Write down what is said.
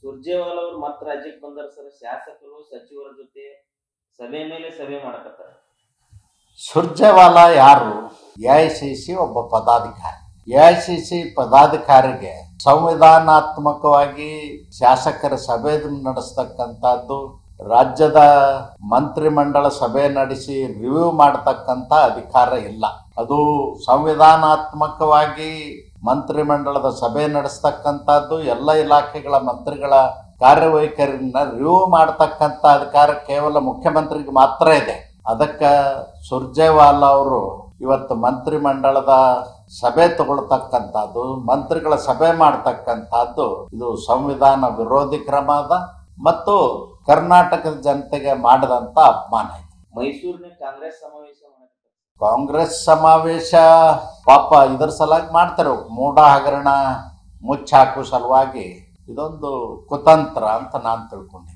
ಸುರ್ಜೇವಾಲ ಅವರು ಮತ್ತೆ ರಾಜ್ಯಕ್ಕೆ ಬಂದಾರ ಸರ್. ಶಾಸಕರು ಸಚಿವರ ಜೊತೆ ಸಭೆ ಮೇಲೆ ಸಭೆ ಮಾಡಕತ್ತಾರ. ಸುರ್ಜೇವಾಲಾ ಯಾರು? ಎಐಸಿಸಿ ಒಬ್ಬ ಪದಾಧಿಕಾರಿ. ಎಐಸಿಸಿ ಪದಾಧಿಕಾರಿಗೆ ಸಂವಿಧಾನಾತ್ಮಕವಾಗಿ ಶಾಸಕರ ಸಭೆ ನಡೆಸ್ತಕ್ಕಂಥದ್ದು, ರಾಜ್ಯದ ಮಂತ್ರಿಮಂಡಲ ಸಭೆ ನಡೆಸಿ ರಿವ್ಯೂ ಮಾಡತಕ್ಕಂಥ ಅಧಿಕಾರ ಇಲ್ಲ. ಅದು ಸಂವಿಧಾನಾತ್ಮಕವಾಗಿ ಮಂತ್ರಿಮಂಡಲದ ಸಭೆ ನಡೆಸ್ತಕ್ಕಂಥದ್ದು, ಎಲ್ಲ ಇಲಾಖೆಗಳ ಮಂತ್ರಿಗಳ ಕಾರ್ಯವೈಖರಿನ ರಿವ್ಯೂ ಮಾಡತಕ್ಕಂಥ ಅಧಿಕಾರ ಕೇವಲ ಮುಖ್ಯಮಂತ್ರಿಗೆ ಮಾತ್ರ ಇದೆ. ಅದಕ್ಕೆ ಸುರ್ಜೇವಾಲಾ ಅವರು ಇವತ್ತು ಮಂತ್ರಿಮಂಡಲದ ಸಭೆ ತಗೊಳ್ತಕ್ಕಂಥದ್ದು, ಮಂತ್ರಿಗಳ ಸಭೆ ಮಾಡ್ತಕ್ಕಂಥದ್ದು ಇದು ಸಂವಿಧಾನ ವಿರೋಧಿ ಕ್ರಮ ಅದ ಮತ್ತು ಕರ್ನಾಟಕದ ಜನತೆಗೆ ಮಾಡಿದಂತ ಅಪಮಾನ ಇದೆ. ಮೈಸೂರಿನ ಕಾಂಗ್ರೆಸ್ ಸಮಾವೇಶ ಪಾಪ ಇದರ ಸಲುವಾಗಿ ಮಾಡ್ತಾರೆ, ಮೂಢ ಹಗರಣ ಮುಚ್ಚಾಕೋ ಸಲುವಾಗಿ. ಇದೊಂದು ಕುತಂತ್ರ ಅಂತ ನಾನು ತಿಳ್ಕೊಂಡೆ.